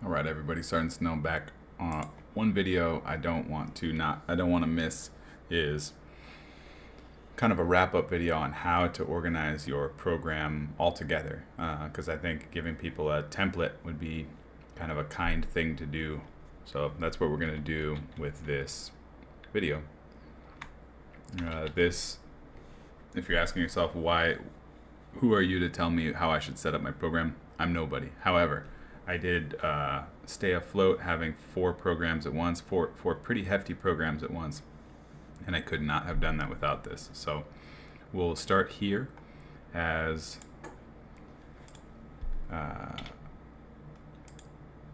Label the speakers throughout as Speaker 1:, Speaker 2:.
Speaker 1: All right, everybody, starting to snow back. One video I don't want to miss is kind of a wrap-up video on how to organize your program altogether, because I think giving people a template would be kind of a kind thing to do. So that's what we're going to do with this video. If you're asking yourself who are you to tell me how I should set up my program? I'm nobody. However, I did stay afloat having four programs at once, four pretty hefty programs at once, and I could not have done that without this. So we'll start here as,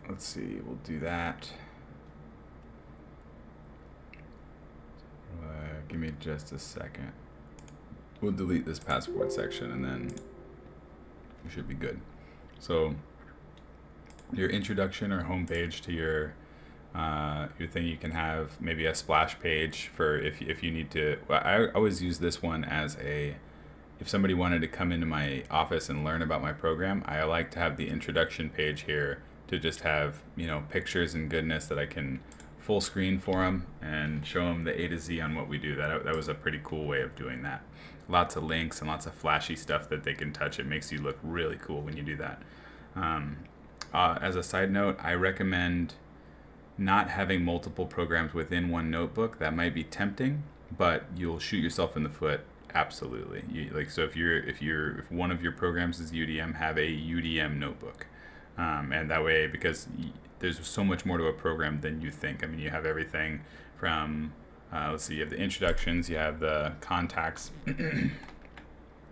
Speaker 1: let's see, we'll do that. Give me just a second. We'll delete this passport section and then we should be good. So your introduction or homepage to your thing, you can have maybe a splash page for if you need to. I always use this one as if somebody wanted to come into my office and learn about my program, I like to have the introduction page here to just have, you know, pictures and goodness that I can full screen for them and show them the A to Z on what we do. That was a pretty cool way of doing that. Lots of links and lots of flashy stuff that they can touch. It makes you look really cool when you do that. As a side note, I recommend not having multiple programs within one notebook. That might be tempting, but you'll shoot yourself in the foot. Absolutely. So if one of your programs is UDM, have a UDM notebook, and that way, because there's so much more to a program than you think. I mean, you have everything from let's see, you have the introductions, you have the contacts.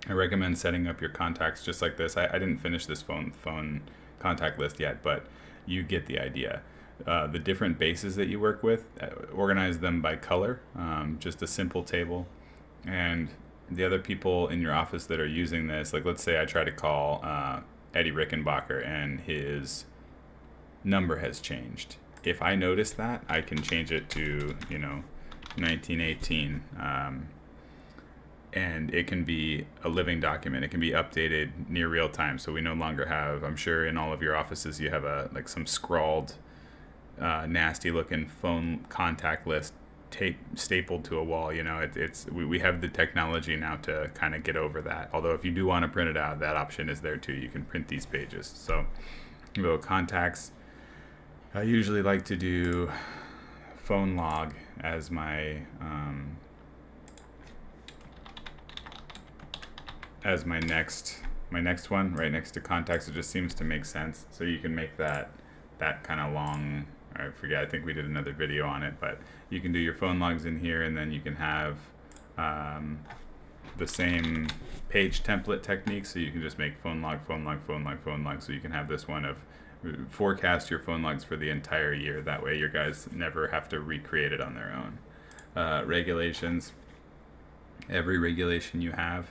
Speaker 1: I recommend setting up your contacts just like this. I didn't finish this phone contact list yet, but you get the idea. The different bases that you work with, organize them by color, just a simple table. And the other people in your office that are using this, like let's say I try to call Eddie Rickenbacker and his number has changed. If I notice that, I can change it to, you know, 1918, and it can be a living document. It can be updated near real time, so we no longer have, I'm sure in all of your offices you have like some scrawled nasty looking phone contact list stapled to a wall. You know, we have the technology now to kind of get over that. Although if you do want to print it out, that option is there too. You can print these pages. So you go contacts. I usually like to do phone log as my next one, right next to contacts. It just seems to make sense. So you can make that kind of long. I forget, I think we did another video on it, but you can do your phone logs in here, and then you can have the same page template technique. So you can just make phone log, phone log, phone log, phone log. So you can have this one of forecast your phone logs for the entire year. That way your guys never have to recreate it on their own. Regulations, every regulation you have,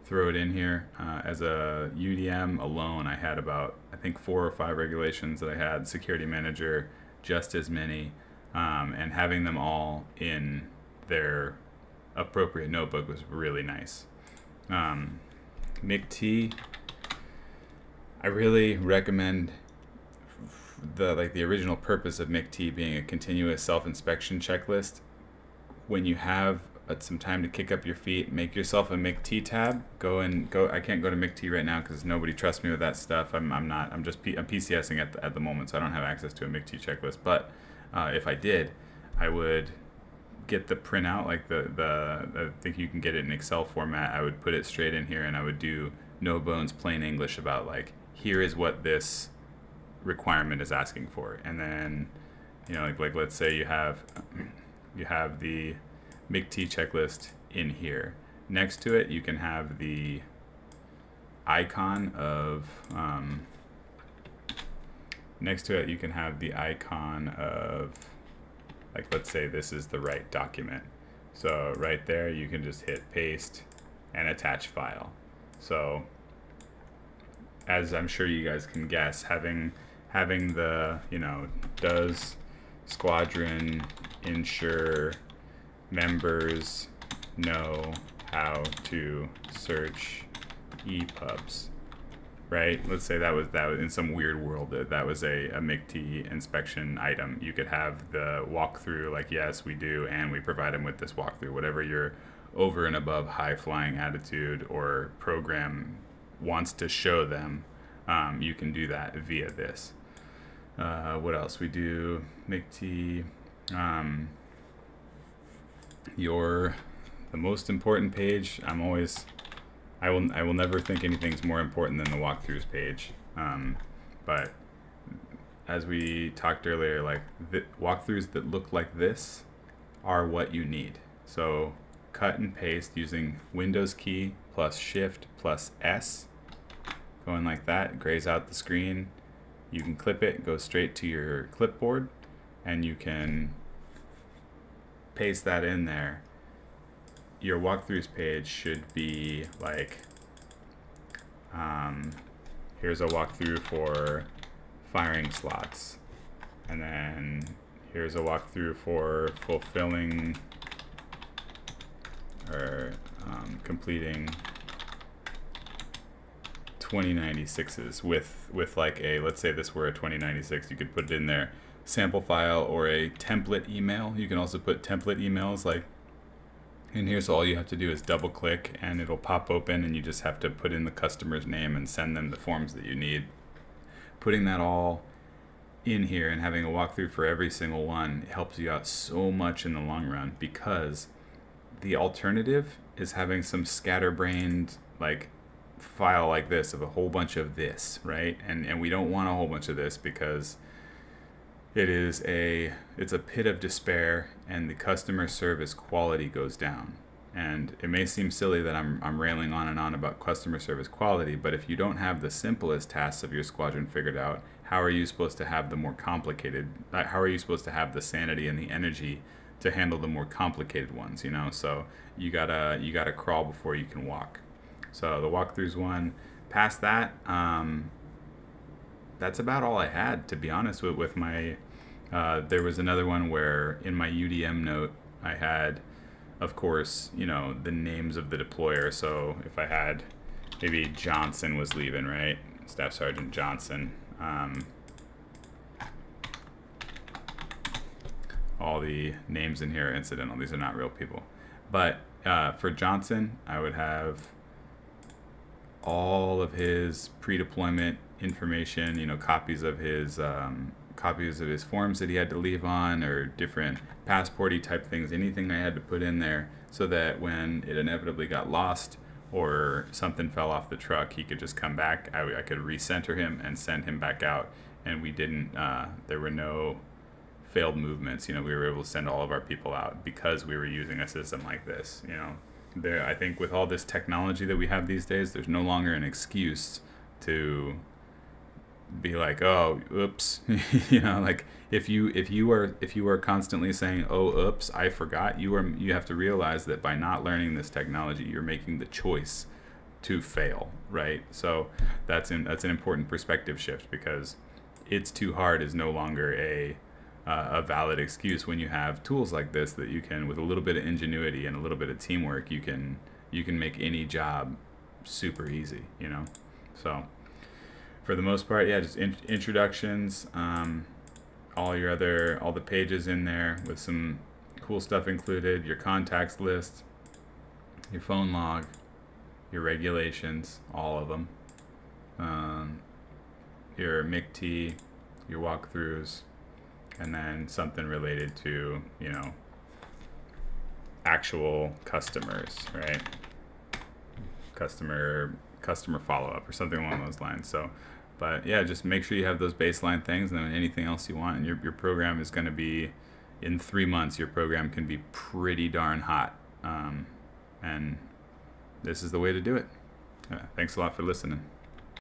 Speaker 1: throw it in here. As a UDM alone, I had about, I think 4 or 5 regulations that I had. Security manager, just as many, and having them all in their appropriate notebook was really nice. MCT, I really recommend the original purpose of MCT being a continuous self-inspection checklist. When you have some time to kick up your feet, make yourself a MCT tab. Go. I can't go to MCT right now because nobody trusts me with that stuff. I'm PCSing at the moment, so I don't have access to a MCT checklist. But if I did, I would get the printout, like I think you can get it in Excel format. I would put it straight in here, and I would do no bones plain English about, like, here is what this requirement is asking for. And then, you know, like let's say you have the MCT checklist in here. Next to it, you can have the icon of like, let's say this is the right document. So right there, you can just hit paste and attach file. So as I'm sure you guys can guess, having the, you know, does squadron ensure members know how to search EPUBs, right? Let's say that was in some weird world that was a MIG-T inspection item. You could have the walkthrough, like, yes, we do, and we provide them with this walkthrough. Whatever your over and above high flying attitude or program wants to show them, you can do that via this. What else? We do MIG-T. The most important page, I will never think anything's more important than the walkthroughs page. But as we talked earlier, like the walkthroughs that look like this are what you need. So cut and paste using Windows key plus Shift plus S, going like that, grays out the screen. You can clip it, go straight to your clipboard, and you can paste that in there. Your walkthroughs page should be like, here's a walkthrough for firing slots, and then here's a walkthrough for fulfilling or completing 2096s with like a, let's say this were a 2096, you could put it in there, sample file or a template email. You can also put template emails like in here, so all you have to do is double click and it'll pop open, and you just have to put in the customer's name and send them the forms that you need. Putting that all in here and having a walkthrough for every single one helps you out so much in the long run, because the alternative is having some scatterbrained like file like this of a whole bunch of this, right? And we don't want a whole bunch of this, because it's a pit of despair, and the customer service quality goes down. And it may seem silly that I'm railing on and on about customer service quality, but if you don't have the simplest tasks of your squadron figured out, how are you supposed to have the more complicated, how are you supposed to have the sanity and the energy to handle the more complicated ones, you know? So you gotta crawl before you can walk. So the walkthroughs one, past that, that's about all I had, to be honest with my, there was another one where in my UDM note, I had, of course, you know, the names of the deployer. So if I had, maybe Johnson was leaving, right? Staff Sergeant Johnson. All the names in here are incidental. These are not real people. But for Johnson, I would have all of his pre-deployment information, you know, copies of his forms that he had to leave on, or different passporty type things, anything I had to put in there, so that when it inevitably got lost or something fell off the truck, he could just come back. I could recenter him and send him back out, and we didn't, there were no failed movements. You know, we were able to send all of our people out because we were using a system like this. You know, I think with all this technology that we have these days, there's no longer an excuse to be like, oh, oops. You know, like if you are constantly saying, oh, oops, I forgot, you have to realize that by not learning this technology, you're making the choice to fail, right? So that's an important perspective shift, because it's too hard is no longer a valid excuse when you have tools like this that you can, with a little bit of ingenuity and a little bit of teamwork, you can make any job super easy, you know? So for the most part, yeah, just introductions, all the pages in there with some cool stuff included, your contacts list, your phone log, your regulations, all of them, your MIG-T, your walkthroughs, and then something related to, you know, actual customers, right? Customer follow-up or something along those lines. So, but yeah, just make sure you have those baseline things, and then anything else you want. And your program is going to be, in 3 months, your program can be pretty darn hot. And this is the way to do it. Thanks a lot for listening.